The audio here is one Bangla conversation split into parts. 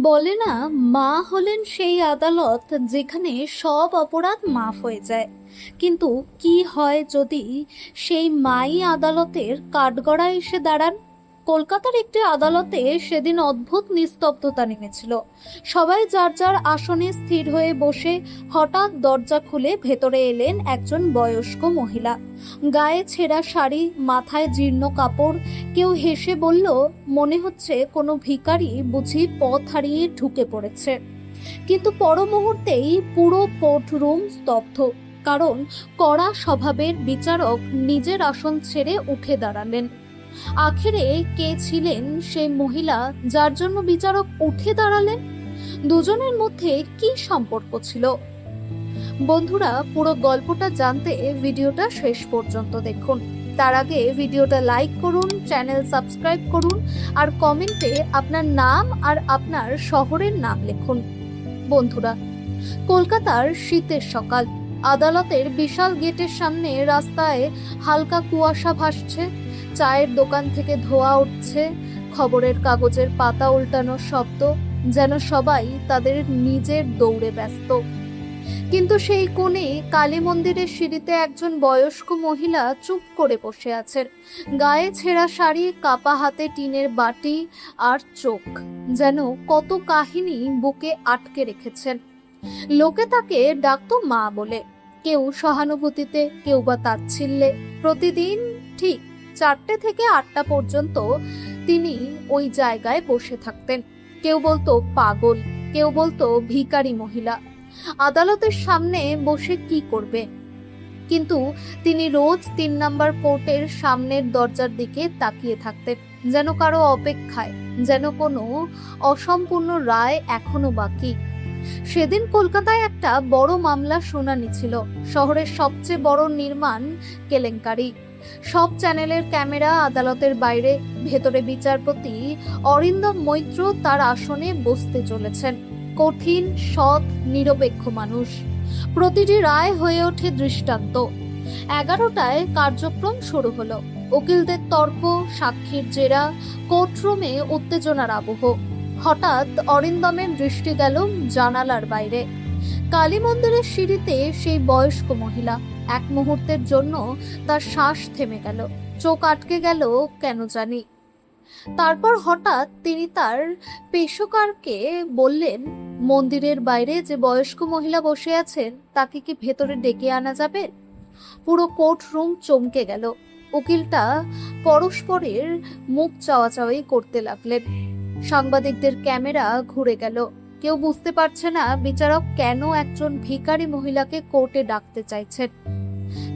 বলে না, মা হলেন সেই আদালত যেখানে সব অপরাধ মাফ হয়ে যায়। কিন্তু কি হয় যদি সেই মাই আদালতের কাঠগড়ায় এসে দাঁড়ান? কলকাতার একটি আদালতে সেদিন অদ্ভুত নিস্তব্ধতা নেমেছিল। সবাই যার যার আসনে স্থির হয়ে বসে হঠাৎ দরজা খুলে ভেতরে এলেন একজন বয়স্ক মহিলা। গায়ে ছেঁড়া শাড়ি, মাথায় জীর্ণ কাপড়। কেউ হেসে বলল, মনে হচ্ছে কোনো ভিখারি বুঝি পথ হারিয়ে ঢুকে পড়েছে। কিন্তু পর মুহূর্তেই পুরো কোর্টরুম স্তব্ধ, কারণ কড়া স্বভাবের বিচারক নিজের আসন ছেড়ে উঠে দাঁড়ালেন। আখেরে কে ছিলেন সেই মহিলা যার জন্য বিচারক উঠে দাঁড়ালেন? দুজনের মধ্যে কি সম্পর্ক ছিল? বন্ধুরা, পুরো গল্পটা জানতে ভিডিওটা শেষ পর্যন্ত দেখুন। তার আগে ভিডিওটা লাইক করুন, চ্যানেল সাবস্ক্রাইব করুন, আর কমেন্টে আপনার নাম আর আপনার শহরের নাম লিখুন। বন্ধুরা, কলকাতার শীতের সকাল। আদালতের বিশাল গেটের সামনে রাস্তায় হালকা কুয়াশা ভাসছে। চায়ের দোকান থেকে ধোঁয়া উঠছে, খবরের কাগজের পাতা উল্টানোর শব্দ, যেন সবাই তাদের নিজের দৌড়ে ব্যস্ত। কিন্তু সেই কোণে কালী মন্দিরের সিঁড়িতে একজন বয়স্ক মহিলা চুপ করে বসে আছেন। গায়ে ছেঁড়া শাড়ি, কাপা হাতে টিনের বাটি, আর চোখ যেন কত কাহিনী বুকে আটকে রেখেছেন। লোকে তাকে ডাকতো মা বলে, কেউ সহানুভূতিতে, কেউ বা তাচ্ছিল্যে। প্রতিদিন ঠিক 4টে থেকে 8টা পর্যন্ত তিনি ওই জায়গায় বসে থাকতেন। কেউ বলতো পাগল, কেউ বলতো ভিখারি মহিলা। আদালতের সামনে বসে কি করবে? কিন্তু তিনি রোজ 3 নম্বর কোর্টের সামনের দরজার দিকে তাকিয়ে থাকতেন, যেন কারো অপেক্ষায়, যেন কোনো অসম্পূর্ণ রায় এখনো বাকি। সেদিন কলকাতায় একটা বড় মামলা শুনানি ছিল, শহরের সবচেয়ে বড় নির্মাণ কেলেঙ্কারি। সব চ্যানেলের ক্যামেরা আদালতের বাইরে। ভেতরে বিচারপতি অরিন্দম মৈত্র তার আসনে বসতে চলেছেন। কঠিন, সৎ, নিরপেক্ষ মানুষ। প্রতিটি রায় হয়ে ওঠে দৃষ্টান্ত। 11টায় কার্যক্রম শুরু হলো। উকিলদের তর্ক, সাক্ষীর জেরা, কোর্টরুমে উত্তেজনার আবহ। হঠাৎ অরিন্দমের দৃষ্টি গেল জানালার বাইরে। কালী মন্দিরের সিঁড়িতে সেই বয়স্ক মহিলা। এক মুহূর্তের জন্য তার শ্বাস থেমে গেল, চোখ আটকে গেল কেন জানি। তারপর হঠাৎ তিনি তার পেশকারকে বললেন, মন্দিরের বাইরে যে বয়স্ক মহিলা বসে আছেন তাকে কি ভেতরে ডেকে আনা যাবে? পুরো কোর্ট রুম চমকে গেল। উকিলটা পরস্পরের মুখ চাওয়াচাওয়ি করতে লাগলেন। সাংবাদিকদের ক্যামেরা ঘুরে গেল। কেউ বুঝতে পারছে না বিচারক কেন একজন ভিখারি মহিলাকে কোর্টে ডাকতে চাইছেন।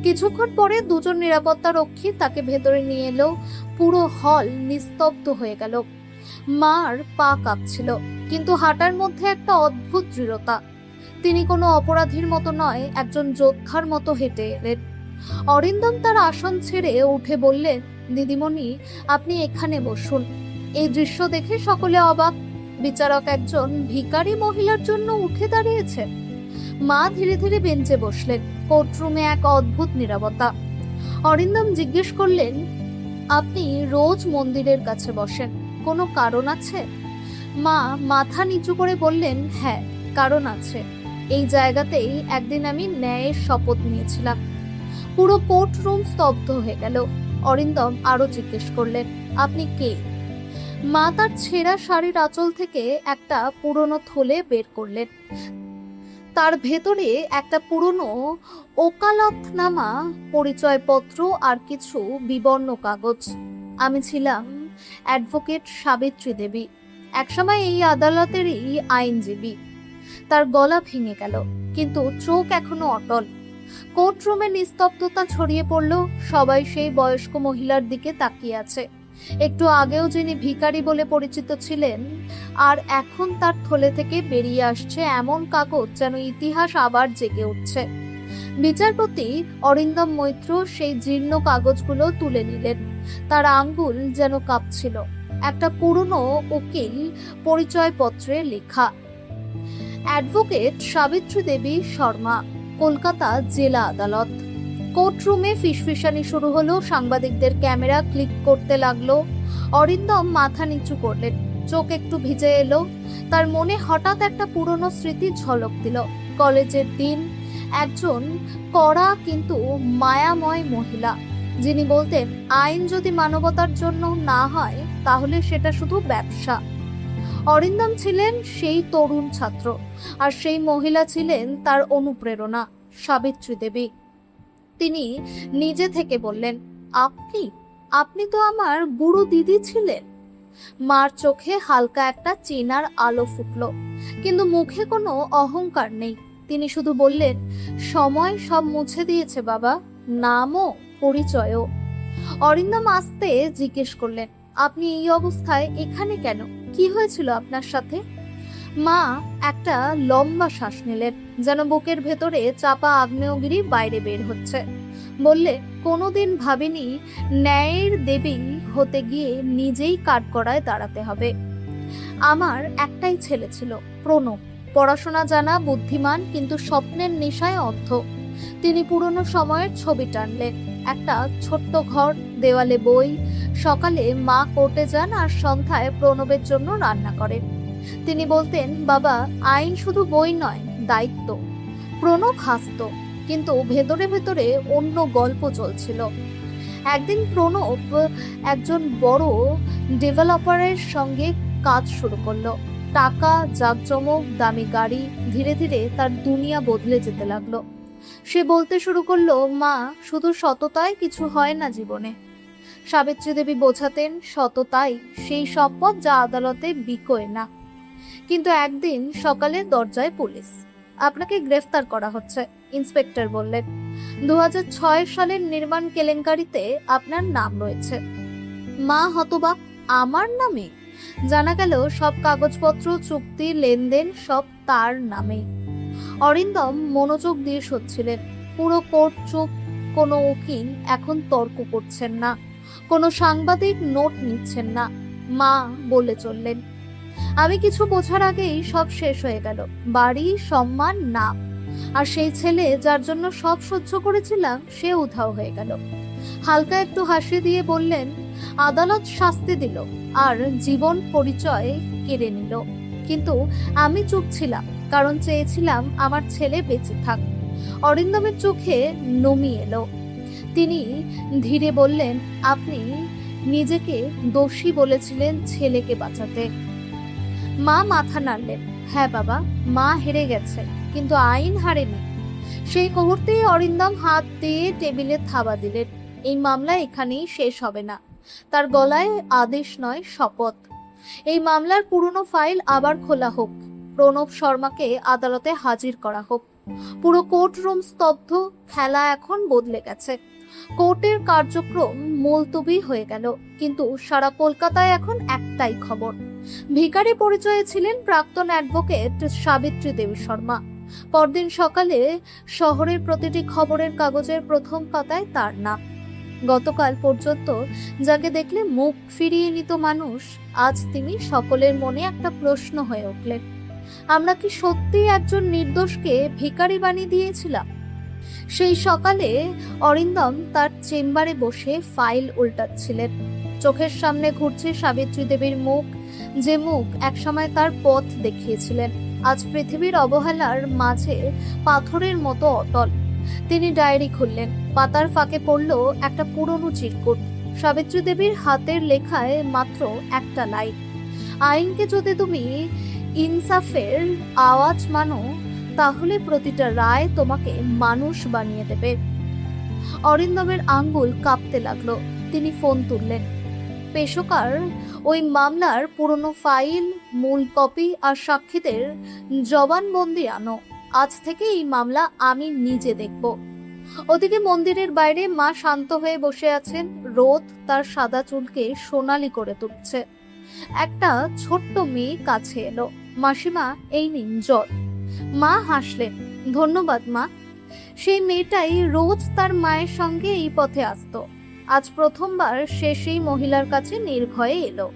কিছুক্ষণ পরে দুজন নিরাপত্তা রক্ষী তাকে ভেতরে নিয়ে এলো। পুরো হল নিস্তব্ধ হয়ে গেল। মার পা কাঁপছিল, কিন্তু হাঁটার মধ্যে একটা অদ্ভুত দৃঢ়তা। তিনি কোনো অপরাধীর মতো নয়, একজন যোদ্ধার মতো হেঁটে এলেন। অরিন্দম তার আসন ছেড়ে উঠে বললেন, দিদিমণি, আপনি এখানে বসুন। এই দৃশ্য দেখে সকলে অবাক। বিচারক একজন ভিখারি মহিলার জন্য উঠে দাঁড়িয়েছেন। মা ধীরে ধীরে বেঞ্চে বসলেন। কোর্টরুমে এক অদ্ভুত নীরবতা। অরিন্দম জিজ্ঞেস করলেন, আপনি রোজ মন্দিরের কাছে বসেন, কোনো কারণ আছে? মা মাথা নিচু করে বললেন, হ্যাঁ, কারণ আছে। এই জায়গাতেই একদিন আমি ন্যায়ের শপথ নিয়েছিলাম। পুরো কোর্টরুম স্তব্ধ হয়ে গেল। অরিন্দম আরো জিজ্ঞেস করলেন, আপনি কে? মা তার ছেঁড়া শাড়ির আঁচল থেকে একটা পুরনো থলে বের করলেন। তার ভেতরে একটা পুরনো ওকালতনামা, পরিচয়পত্র আর কিছু বিবর্ণ কাগজ। আমি ছিলাম অ্যাডভোকেট সাবিত্রী দেবী, একসময় এই আদালতেরই আইনজীবী। তার গলা ভেঙে গেল, কিন্তু চোখ এখনো অটল। কোর্টরুমে নিস্তব্ধতা ছড়িয়ে পড়ল। সবাই সেই বয়স্ক মহিলার দিকে তাকিয়ে আছে। একটু আগেও যিনি ভিখারি বলে পরিচিত ছিলেন, আর এখন তার থলে থেকে বেরিয়ে আসছে এমন কাগজ যেন ইতিহাস আবার জেগে উঠছে। বিচারপতি অরিন্দম মৈত্র সেই জীর্ণ কাগজগুলো তুলে নিলেন। তার আঙ্গুল যেন কাঁপছিল। একটা পুরনো উকিল পরিচয়পত্রে লেখা, অ্যাডভোকেট সাবিত্রী দেবী শর্মা, কলকাতা জেলা আদালত। কোর্টরুমে ফিসফিসানি শুরু হলো। সাংবাদিকদের ক্যামেরা ক্লিক করতে লাগলো। অরিন্দম মাথা নিচু করলেন, চোখ একটু ভিজে এলো, তার মনে হঠাৎ একটা পুরনো স্মৃতি ঝলক দিল। কলেজের দিন, একজন কড়া কিন্তু মায়াময় মহিলা, যিনি বলতেন আইন যদি মানবতার জন্য না হয় তাহলে সেটা শুধু ব্যবসা। অরিন্দম ছিলেন সেই তরুণ ছাত্র, আর সেই মহিলা ছিলেন তার অনুপ্রেরণা, সাবিত্রী দেবী। তিনি নিজে থেকে বললেন, আপনি আপনি তো আমার বুড়ো দিদি ছিলেন। মার চোখে হালকা একটা চেনার আলো ফুটল, কিন্তু মুখে কোনো অহংকার নেই। তিনি শুধু বললেন, সময় সব মুছে দিয়েছে বাবা, নামও পরিচয়ও। অরিন্দম আস্তে জিজ্ঞেস করলেন, আপনি এই অবস্থায় এখানে কেন? কি হয়েছিল আপনার সাথে? মা একটা লম্বা শ্বাস নিলেন, যেন বুকের ভেতরে চাপা আগ্নেয়গিরি বাইরে বের হচ্ছে। বললে, কোনোদিন ভাবিনি ন্যায়ের দেবী হতে গিয়ে নিজেই কাঠগড়ায় দাঁড়াতে হবে। আমার একটাই ছেলে ছিল, প্রণব। পড়াশোনা জানা, বুদ্ধিমান, কিন্তু স্বপ্নের নেশায় অন্ধ। তিনি পুরনো সময়ের ছবি টানলেন। একটা ছোট্ট ঘর, দেওয়ালে বই। সকালে মা কোর্টে যান আর সন্ধ্যায় প্রণবের জন্য রান্না করেন। তিনি বলতেন, বাবা, আইন শুধু বই নয়, দায়িত্ব। প্রণব হাসত, কিন্তু ভেতরে ভেতরে অন্য গল্প চলছিল। একদিন প্রণব একজন বড় ডেভেলপারের সঙ্গে কাজ শুরু করলো। টাকা, জাঁকজমক, দামি গাড়ি। ধীরে ধীরে তার দুনিয়া বদলে যেতে লাগলো। সে বলতে শুরু করলো, মা, শুধু সততায় কিছু হয় না জীবনে। সাবিত্রী দেবী বোঝাতেন, সততাই সেই সম্পদ যা আদালতে বিকোয় না। কিন্তু একদিন সকালে দরজায় পুলিশ। আপনাকে গ্রেফতার করা হচ্ছে, ইন্সপেক্টর বললেন। 2006 সালের নির্মাণ কেলেঙ্কারিতে আপনার নাম রয়েছে। মা হতবাক, আমার নামে? জানা গেল সব কাগজপত্র, চুক্তি, লেনদেন সব তার নামে। অরিন্দম মনোযোগ দিয়ে শুনছিলেন। পুরো কোর্ট চুপ। কোনো উকিল এখন তর্ক করছেন না, কোনো সাংবাদিক নোট নিচ্ছেন না। মা বলে চললেন, আমি কিছু বোঝার আগেই সব শেষ হয়ে গেল। বাড়ি, সম্মান, নাম। আর সেই ছেলে যার জন্য সব সহ্য করেছিলাম, সে উধাও হয়ে গেল। হালকা একটু হাসি দিয়ে বললেন, আদালত শাস্তি দিল আর জীবন পরিচয় কেড়ে নিল, কিন্তু আমি চুপ ছিলাম, কারণ চেয়েছিলাম আমার ছেলে বেঁচে থাক। অরিন্দমের চোখে নমি এলো। তিনি ধীরে বললেন, আপনি নিজেকে দোষী বলেছিলেন ছেলেকে বাঁচাতে। মা মাথা নাড়লেন, হ্যাঁ বাবা, মা হেরে গেছে, কিন্তু আইন হারেনি। সেই মুহূর্তেই অরিন্দম হাত দিয়ে টেবিলে থাবা দিলেন। এই মামলা এখানেই শেষ হবে না। তার গলায় আদেশ নয়, শপথ। এই মামলার পুরনো ফাইল আবার খোলা হোক। প্রণব শর্মাকে আদালতে হাজির করা হোক। পুরো কোর্ট রুম স্তব্ধ। খেলা এখন বদলে গেছে। কোর্টের কার্যক্রম মুলতবি হয়ে গেল, কিন্তু সারা কলকাতায় এখন একটাই খবর। ভিখারি পরিচয়ে ছিলেন প্রাক্তন অ্যাডভোকেট সাবিত্রী দেবী শর্মা। পরদিন সকালে শহরের প্রতিটি খবরের কাগজের প্রথম পাতায় তার নাম। গতকাল পর্যন্ত যাকে দেখলে মুখ ফিরিয়ে নিত মানুষ, আজ তিনি সকলের মনে একটা প্রশ্ন হয়ে উঠলেন। আমরা কি সত্যি একজন নির্দোষকে ভিখারি বানিয়ে দিয়েছিলাম? সেই সকালে অরিন্দম তার চেম্বারে বসে ফাইল উল্টাচ্ছিলেন। চোখের সামনে ঘুরছে সাবিত্রী দেবীর মুখ, যে মুখ একসময় তার পথ দেখিয়েছিলেন, আজ পৃথিবীর অবহেলার মাঝে পাথরের মতো অটল। তিনি ডায়েরি খুললেন। পাতার ফাঁকে পড়ল একটা পুরনো চিরকুট। সাবিত্রী দেবীর হাতের লেখায় মাত্র একটা লাইন, আইনকে যদি তুমি ইনসাফের আওয়াজ মানো, তাহলে প্রতিটা রায় তোমাকে মানুষ বানিয়ে দেবে। অরিন্দমের আঙ্গুল কাঁপতে লাগলো। তিনি ফোন তুললেন। পেশকার ওই মামলার পুরনো ফাইল, মূল কপি আর সাক্ষীদের জবানবন্দি আনো। আজ থেকে এই মামলা আমি নিজে দেখব। ওদিকে মন্দিরের বাইরে মা শান্ত হয়ে বসে আছেন। রোদ তার সাদা চুলকে সোনালি করে তুলছে। একটা ছোট্ট মেয়ে কাছে এলো। মাসিমা, এই নিন জল। মা হাসলেন, ধন্যবাদ মা। সেই মেয়েটাই রোজ তার মায়ের সঙ্গে এই পথে আসতো। আজ প্রথমবার সে সেই মহিলার কাছে নির্ভয়ে এলো।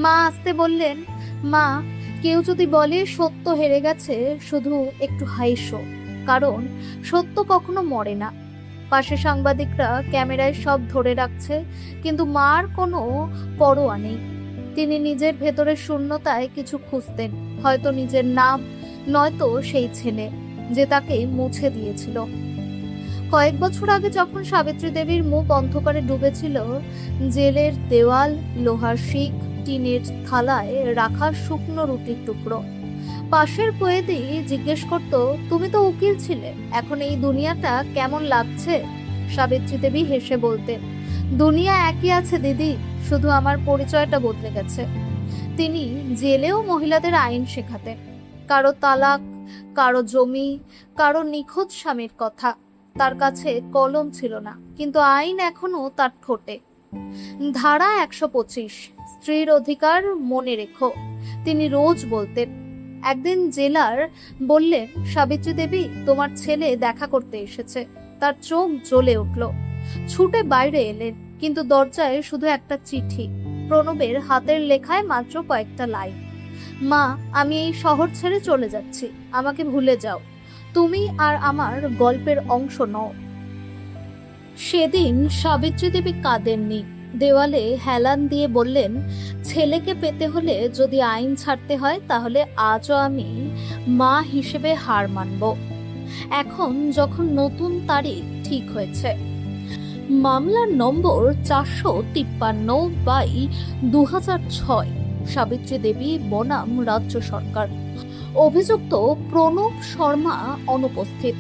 মা আসতে বললেন, মা, কেউ যদি বলে সত্য হেরে গেছে, শুধু একটু হাইসো, কারণ সত্য কখনো মরে না। পাশে সাংবাদিকরা ক্যামেরায় সব ধরে রাখছে, কিন্তু মার কোনো পরোয়া নেই। তিনি নিজের ভেতরের শূন্যতায় কিছু খুঁজতেন, হয়তো নিজের নাম, নয়তো সেই ছেলে যে তাকে মুছে দিয়েছিল। কয়েক বছর আগে যখন সাবিত্রী দেবীর মুখ অন্ধকারে ডুবেছিল, জেলের দেওয়াল, লোহার শিক, টিনের থালায় রাখা শুকনো রুটির টুকরো, পাশের কয়েদি জিজ্ঞেস করতো, তুমি তো উকিল ছিলে, এখন এই দুনিয়াটা কেমন লাগছে? সাবিত্রী দেবী হেসে বলতেন, দুনিয়া একই আছে দিদি, শুধু আমার পরিচয়টা বদলে গেছে। তিনি জেলেও মহিলাদের আইন শেখাতেন, কারো তালাক, কারো জমি, কারো নিখোঁজ স্বামীর কথা। তার কাছে কলম ছিল না, কিন্তু আইন এখনো তার ঠোঁটে। ধারা 125, স্ত্রীর অধিকার মনে রেখো, তিনি রোজ বলতেন। একদিন জেলার বললেন, সাবিত্রী দেবী, তোমার ছেলে দেখা করতে এসেছে। তার চোখ জ্বলে উঠল, ছুটে বাইরে এলেন, কিন্তু দরজায় শুধু একটা চিঠি, প্রণবের হাতের লেখায় মাত্র কয়েকটা লাইন। মা, আমি এই শহর ছেড়ে চলে যাচ্ছি, আমাকে ভুলে যাও, তুমি আর আমার গল্পের অংশ নও। সেদিন সাবিত্রী দেবী কাঁদেননি, দেওয়ালে হেলান দিয়ে বললেন, ছেলেকে পেতে হলে যদি আইন ছাড়তে হয়, তাহলে আজও আমি মা হিসেবে হার মানব। এখন যখন নতুন তারিখ ঠিক হয়েছে, মামলার নম্বর 453/2006, সাবিত্রী দেবী বনাম রাজ্য সরকার, অভিযুক্ত প্রণব শর্মা অনুপস্থিত।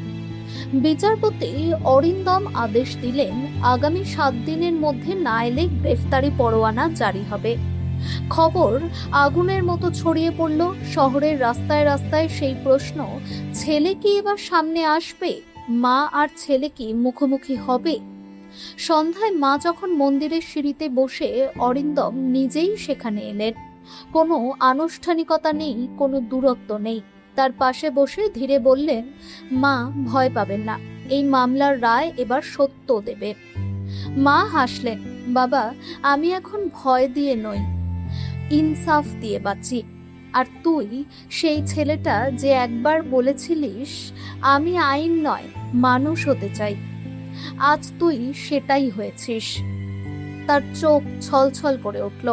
বিচারপতি অরিন্দম আদেশ দিলেন, আগামী 7 দিনের মধ্যে না এলে গ্রেফতারি পরোয়ানা জারি হবে। খবর আগুনের মতো ছড়িয়ে পড়ল শহরের রাস্তায় রাস্তায়। সেই প্রশ্ন, ছেলে কি এবার সামনে আসবে? মা আর ছেলে কি মুখোমুখি হবে? সন্ধ্যায় মা যখন মন্দিরের সিঁড়িতে বসে, অরিন্দম নিজেই সেখানে এলেন। কোনো আনুষ্ঠানিকতা নেই, কোনো দূরত্ব নেই। তার পাশে বসে ধীরে বললেন, মা, ভয় পাবেন না, এই মামলার রায় এবার সত্য দেবে। মা হাসলেন, বাবা, আমি এখন ভয় দিয়ে নই, ইনসাফ দিয়ে বাঁচি। আর তুই সেই ছেলেটা যে একবার বলেছিলিস, আমি আইন নয় মানুষ হতে চাই, আজ তুই সেটাই হয়েছিস। তার চোখ ছলছল করে উঠল,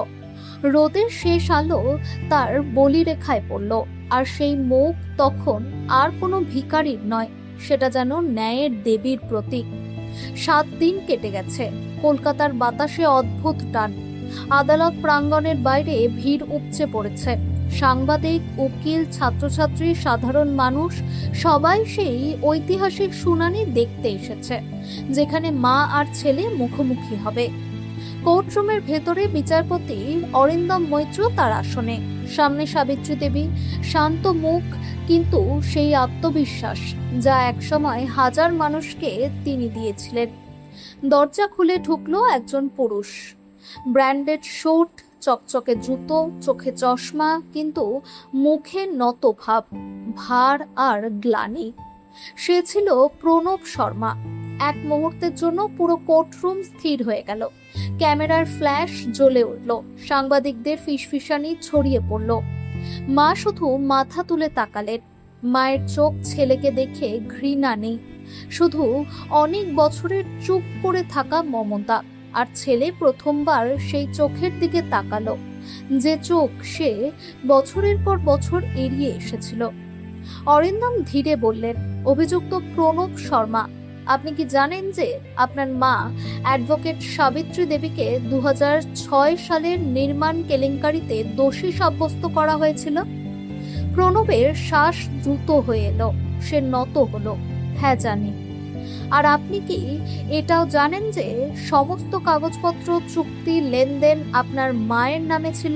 রোদের শেষ আলো তার বলিরেখায় পড়ল, আর সেই মুখ তখন আর কোনো ভিখারির নয়, সেটা যেন ন্যায়ের দেবীর প্রতীক। 7 দিন কেটে গেছে, কলকাতার বাতাসে অদ্ভুত টান। আদালত প্রাঙ্গণের বাইরে ভিড় উপচে পড়েছে। সাংবাদিক, উকিল, ছাত্রছাত্রী, সাধারণ মানুষ সবাই সেই ঐতিহাসিক শুনানি দেখতে এসেছে, যেখানে মা আর ছেলে মুখোমুখি হবে। কোর্টরুমের ভেতরে বিচারপতি অরিন্দম মৈত্র তার আসনে, সামনে সাবিত্রী দেবী, শান্ত মুখ, কিন্তু সেই আত্মবিশ্বাস যা একসময় হাজার মানুষকে তিনি দিয়েছিলেন। দরজা খুলে ঢুকলো একজন পুরুষ, ব্র্যান্ডেড স্যুট, চকচকে জুতো, চোখে চশমা, কিন্তু মুখে নত ভাব, ভার আর গ্লানি। সে ছিল প্রণব শর্মা। এক মুহূর্তের জন্য পুরো কোর্টরুম স্থির হয়ে গেল। ক্যামেরার ফ্ল্যাশ জ্বলে উঠল, সাংবাদিকদের ফিসফিসানি ছড়িয়ে পড়ল। মা শুধু মাথা তুলে তাকালেন। মায়ের চোখ ছেলেকে দেখে ঘৃণা নেই, শুধু অনেক বছরের চুপ করে থাকা মমতা। আর ছেলে প্রথমবার সেই চোখের দিকে তাকালো, যে চোখ সে বছরের পর বছর এড়িয়ে এসেছিল। অরিন্দম ধীরে বললেন, অভিযুক্ত প্রণব শর্মা, আপনি কি জানেন যে আপনার মা অ্যাডভোকেট সাবিত্রী দেবীকে 2006 সালের নির্মাণ কেলেঙ্কারিতে দোষী সাব্যস্ত করা হয়েছিল? প্রণবের শ্বাস দ্রুত হয়ে এলো, সে নত হলো। হ্যাঁ, জানি। আর আপনি কি এটাও জানেন যে সমস্ত কাগজপত্র, চুক্তি, লেনদেন আপনার মায়ের নামে ছিল?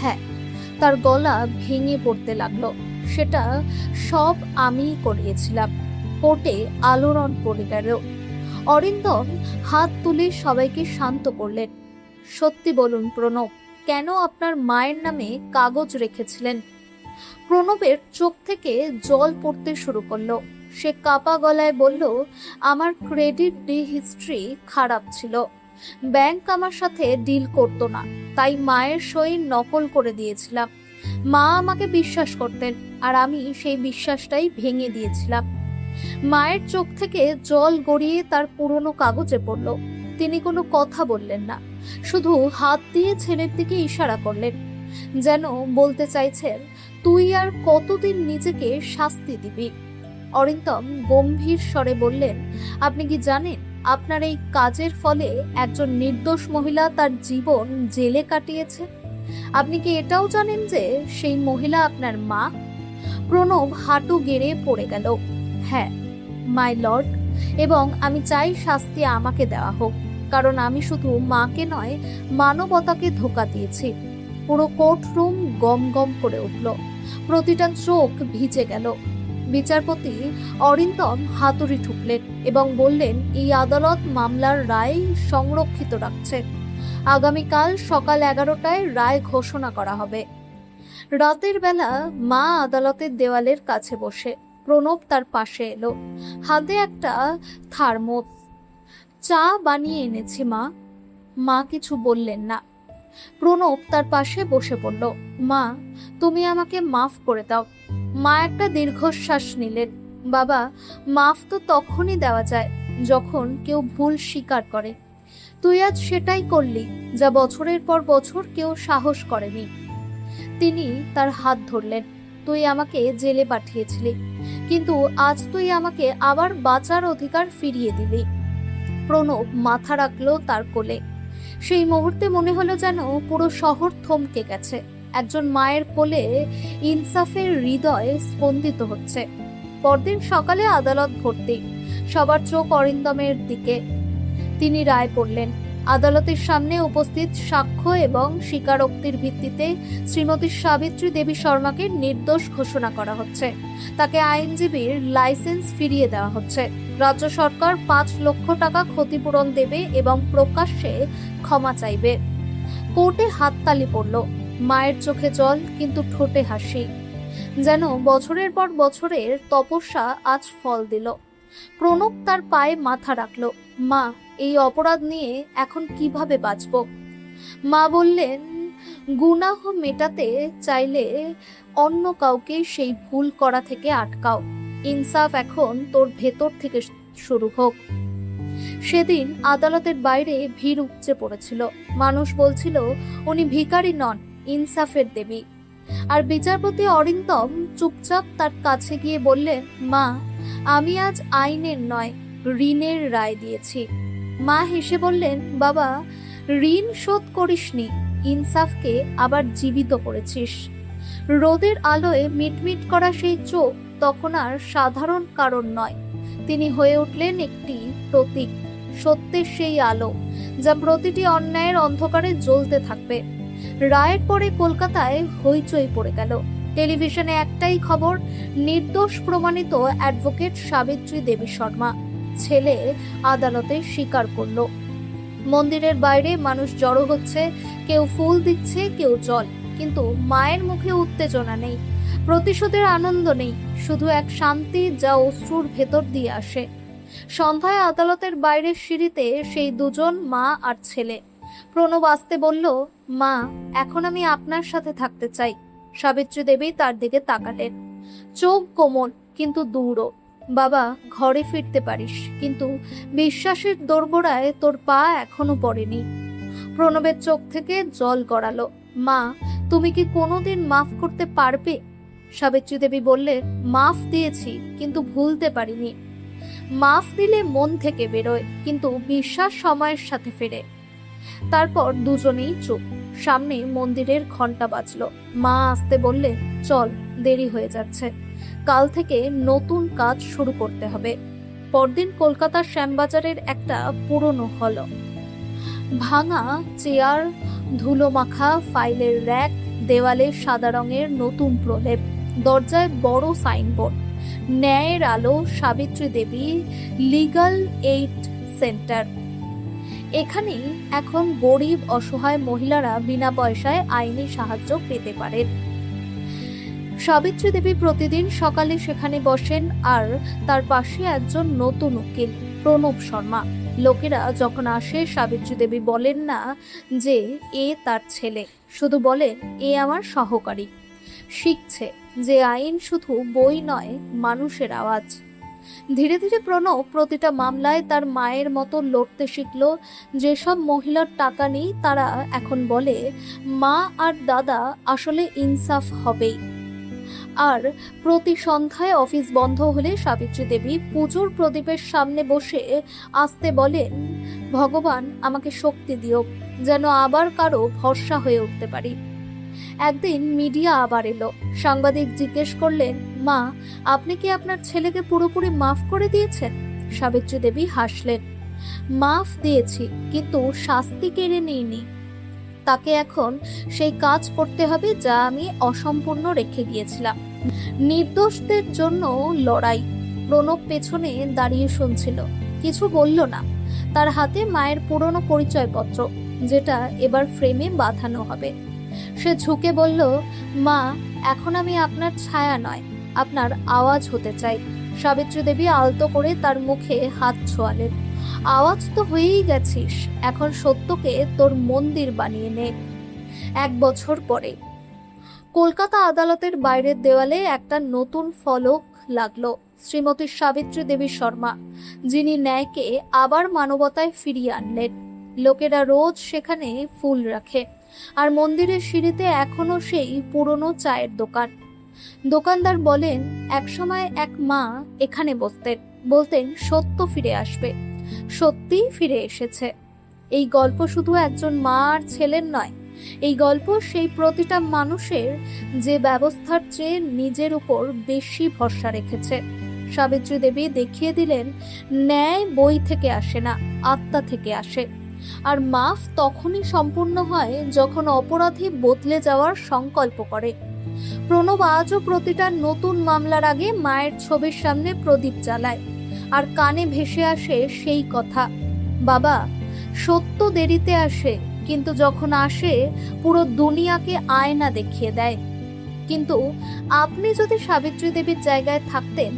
হ্যাঁ। তার গলা ভেঙে পড়তে লাগলো। সেটা সব আমিই করিয়েছিলাম। কোর্টে আলোড়ন পড়ে গেল। অরিন্দম হাত তুলে সবাইকে শান্ত করলেন। সত্যি বলুন প্রণব, কেন আপনার মায়ের নামে কাগজ রেখেছিলেন? প্রণবের চোখ থেকে জল পড়তে শুরু করলো। সে কাপা গলায় বলল, আমার ক্রেডিট হিস্ট্রি খারাপ ছিল, ব্যাংক আমার সাথে ডিল করতো না, তাই মায়ের সই নকল করে দিয়েছিলাম। মা আমাকে বিশ্বাস করতেন, আর আমি সেই বিশ্বাসটাই ভেঙে দিয়েছিলাম। মায়ের চোখ থেকে জল গড়িয়ে তার পুরনো কাগজে পড়ল। তিনি কোনো কথা বললেন না, শুধু হাত দিয়ে ছেলের দিকে ইশারা করলেন, যেন বলতে চাইছেন, তুই আর কতদিন নিজেকে শাস্তি দিবি। অরিন্দম গম্ভীর স্বরে বললেন, আপনি কি জানেন আপনার এই কাজের ফলে একজন নির্দোষ মহিলা তার জীবন জেলে কাটিয়েছে? আপনি কি এটাও জানেন যে সেই মহিলা আপনার মা? প্রণব হাঁটু গেড়ে পড়ে গেল। হ্যাঁ মাই লর্ড, এবং আমি চাই শাস্তি আমাকে দেওয়া হোক, কারণ আমি শুধু মাকে নয় মানবতাকে ধোঁকা দিয়েছি। পুরো কোর্টরুম গম গম করে উঠল, প্রতিটা চোখ ভিজে গেল। বিচারপতি অরিন্দম হাতুড়ি ঠুকলেন এবং বললেন, এই আদালত মামলার রায় সংরক্ষিত রাখছে। আগামীকাল সকাল 11টায় রায় ঘোষণা করা হবে। রাতের বেলা মা আদালতের দেওয়ালের কাছে বসে, প্রণব তার পাশে এলো, হাতে একটা থার্মোস। চা বানিয়ে এনেছি মা। মা কিছু বললেন না। প্রণব তার পাশে বসে পড়ল। মা, তুমি আমাকে মাফ করে দাও। মা একটা দীর্ঘশ্বাস নিলেন। বাবা, মাফ তো তখনই দেওয়া যায় যখন কেউ ভুল স্বীকার করে। তুই আজ সেটাই করলি, যা বছরের পর বছর কেউ সাহস করেনি। তিনি তার হাত ধরলেন। তুই আমাকে জেলে পাঠিয়েছিলি, কিন্তু আজ তুই আমাকে আবার বাঁচার অধিকার ফিরিয়ে দিলি। প্রণব মাথা রাখলো তার কোলে। সেই মুহূর্তে মনে হলো যেন পুরো শহর থমকে গেছে। একজন মায়ের কোলে ইনসাফের হৃদয় স্পন্দিত হচ্ছে। পরদিন সকালে আদালত ভর্তি, সবার চোখ অরিন্দমের দিকে। তিনি রায় পড়লেন। আদালতের সামনে উপস্থিত সাক্ষ্য এবং স্বীকারোক্তির ভিত্তিতে শ্রীমতী সাবিত্রী দেবী শর্মাকে নির্দোষ ঘোষণা করা হচ্ছে। তাকে আইনজীবীর লাইসেন্স ফিরিয়ে দেওয়া হচ্ছে। রাজ্য সরকার 5 লক্ষ টাকা ক্ষতিপূরণ দেবে এবং প্রকাশ্যে ক্ষমা চাইবে। কোর্টে হাততালি পড়ল। মায়ের চোখে জল, কিন্তু ঠোঁটে হাসি। যেন বছরের পর বছরের তপস্যা আজ ফল দিল। প্রণব তার পায়ে মাথা রাখল। মা, এই অপরাধ নিয়ে এখন কিভাবে বাঁচব? মা বললেন, গুনাহ মেটাতে চাইলে অন্য কাউকে সেই ভুল করা থেকে আটকাও। ইনসাফ এখন তোর ভেতর থেকে শুরু হোক। সেদিন আদালতের বাইরে ভিড় উপচে পড়েছিল। মানুষ বলছিল, উনি ভিখারি নন, ইনসাফের দেবী। আর বিচারপতি অরিন্দম চুপচাপ তার কাছে গিয়ে বললেন, মা, আমি আজ আইনের নয় ঋণের রায় দিয়েছি। মা হেসে বললেন, বাবা, ঋণ শোধ করিসনি, ইনসাফকে আবার জীবিত করেছিস। রোদের আলোয় মিটমিট করা সেই চোখ তখন আর সাধারণ কারণ নয়। তিনি হয়ে উঠলেন একটি প্রতীক, সত্যের সেই আলো যা প্রতিটি অন্যায়ের অন্ধকারে জ্বলতে থাকবে। রায়ের পরে কলকাতায় হইচই পড়ে গেল। টেলিভিশনে একটাই খবর, নির্দোষ প্রমাণিত অ্যাডভোকেট সাবিত্রী দেবী শর্মা। ছেলে আদালতে স্বীকার করল। মন্দিরের বাইরে মানুষ জড়ো হচ্ছে, কেউ ফুল দিচ্ছে, কেউ জল, কিন্তু মায়ের মুখে উত্তেজনা নেই, প্রতিশোধের আনন্দ নেই, শুধু এক শান্তি যা অশ্রুর ভেতর দিয়ে আসে। সন্ধ্যায় আদালতের বাইরের সিঁড়িতে সেই দুজন মা আর ছেলে। প্রণব আসতে বলল, মা, এখন আমি আপনার সাথে থাকতে চাই। সাবিত্রী দেবী তার দিকে তাকালেন, চোখ কোমল কিন্তু দূরও। বাবা, ঘরে ফিরতে পারিস, কিন্তু বিশ্বাসের দোরগোড়ায় তোর পা এখনো পড়েনি। প্রণবের চোখ থেকে জল গড়ালো। মা, তুমি কি কোনোদিন মাফ করতে পারবে? সাবিত্রী দেবী বললেন, মাফ দিয়েছি, কিন্তু ভুলতে পারিনি। মাফ দিলে মন থেকে বেরোয়, কিন্তু বিশ্বাস সময়ের সাথে ফেরে। তারপর দুজনেই চুপ। সামনে মন্দিরের ঘন্টা বাজলো। মা আসতে বললেন, চল, দেরি হয়ে যাচ্ছে, কাল থেকে নতুন কাজ শুরু করতে হবে। পরদিন কলকাতার শ্যামবাজারের একটা পুরনো হল। ভাঙা চেয়ার, ধুলো মাখা ফাইলের র্যাক, দেওয়ালে সাদা রঙের নতুন প্রলেপ, দরজায় বড় সাইনবোর্ড, ন্যায়ের আলো, সাবিত্রী দেবী লিগ্যাল এইড সেন্টার। এখানেই এখন গরিব অসহায় মহিলারা বিনা পয়সায় আইনি সাহায্য পেতে পারেন। সাবিত্রী দেবী প্রতিদিন সকালে সেখানে বসেন, আর তার পাশে একজন নতুন উকিল, প্রণব শর্মা। লোকেরা যখন আসে, সাবিত্রী দেবী বলেন না যে এ তার ছেলে, শুধু বলেন, এ আমার সহকারী। শিখছে যে আইন শুধু বই নয়, মানুষের আওয়াজ। ধীরে ধীরে প্রণব প্রতিটা মামলায় তার মায়ের মতো লড়তে শিখল। যেসব মহিলার টাকা নেই তারা এখন বলে মা আর দাদা আসলে ইনসাফ হবেই। আর প্রতি সন্ধ্যায় অফিস বন্ধ হলে সাবিত্রী দেবী পুজোর প্রদীপের সামনে বসে আসতে বলেন, ভগবান আমাকে শক্তি দিও যেন আবার কারো ভরসা হয়ে উঠতে পারি। একদিন মিডিয়া আবার এলো। সাংবাদিক জিজ্ঞেস করলেন, মা আপনি কি আপনার ছেলেকে পুরোপুরি মাফ করে দিয়েছেন? সাবিত্রী দেবী হাসলেন, মাফ দিয়েছি কিন্তু শাস্তি কেড়ে নিইনি। তাকে এখন সেই কাজ করতে হবে যা আমি অসম্পূর্ণ রেখে গিয়েছিলাম। নির্দোষদের জন্য লড়াই। প্রণব পেছনে দাঁড়িয়ে শুনছিল, কিছু বলল না। তার হাতে মায়ের পুরনো পরিচয়পত্র, যেটা এবার ফ্রেমে বাঁধানো হবে। সে ঝুঁকে বলল, মা এখন আমি আপনার ছায়া নয়, আপনার আওয়াজ হতে চাই। সাবিত্রী দেবী আলতো করে তার মুখে হাত ছোঁয়ালেন, আওয়াজ তো হয়েই গেছিস, এখন সত্যকে তোর মন্দির বানিয়ে নে। 1 বছর পরে কলকাতা আদালতের বাইরের দেওয়ালে একটা নতুন ফলক লাগলো, শ্রীমতী সাবিত্রী দেবী শর্মা, যিনি ন্যায়কে আবার মানবতায় ফিরিয়ে আনলেন। লোকেরা রোজ সেখানে ফুল রাখে, আর মন্দিরের সিঁড়িতে এখনো সেই পুরনো চায়ের দোকান। দোকানদার বলেন, একসময় এক মা এখানে বসতেন, বলতেন সত্য ফিরে আসবে। সত্যিই ফিরে এসেছে। এই গল্প শুধু একজন মা আর ছেলের নয়, এই গল্প সেই প্রতিটা মানুষের যে ব্যবস্থার চেয়ে নিজের উপর বেশি ভরসা রেখেছে। সাবিত্রী দেবী দেখিয়ে দিলেন, ন্যায় বই থেকে আসে না, আত্মা থেকে আসে। আর মাফ তখনই সম্পূর্ণ হয় যখন অপরাধী বদলে যাওয়ার সংকল্প করে। প্রণব আজও প্রতিটা নতুন মামলার আগে মায়ের ছবির সামনে প্রদীপ জ্বালায়, আর কানে ভেসে আসে সেই কথা, বাবা সত্য দেরিতে আসে, কিন্তু যখন আসে পুরো দুনিয়াকে আয়না দেখিয়ে দেয়। কিন্তু আপনি যদি সাবিত্রী দেবীর জায়গায় থাকতেন,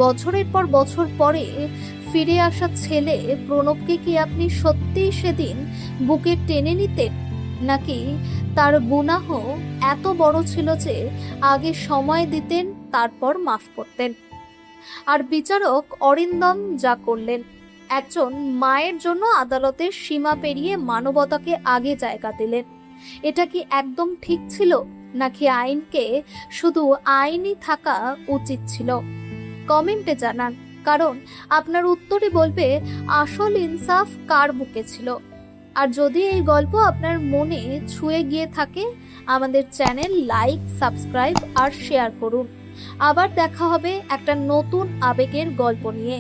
বছরের পর বছর পরে ফিরে আসা ছেলে প্রণবকে কি আপনি সত্যিই সেদিন বুকে টেনে নিতেন, নাকি তার গুনাহ এত বড় ছিল যে আগে সময় দিতেন তারপর মাফ করতেন? আর বিচারক অরিন্দম যা করলেন, একজন মায়ের জন্য আদালতের সীমা পেরিয়ে মানবতাকে আগে জায়গা দিলেন, এটা কি একদম ঠিক ছিল, নাকি আইনকে শুধু আইনই থাকা উচিত ছিল? কমেন্টে জানান, কারণ আপনার উত্তরই বলবে আসল ইনসাফ কার বুকে ছিল। আর যদি এই গল্প আপনার মনে ছুঁয়ে গিয়ে থাকে, আমাদের চ্যানেল লাইক, সাবস্ক্রাইব আর শেয়ার করুন। আবার দেখা হবে একটা নতুন আবেগের গল্প নিয়ে।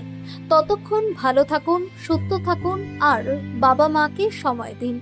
ততক্ষণ ভালো থাকুন, সুস্থ থাকুন আর বাবা মাকে সময় দিন।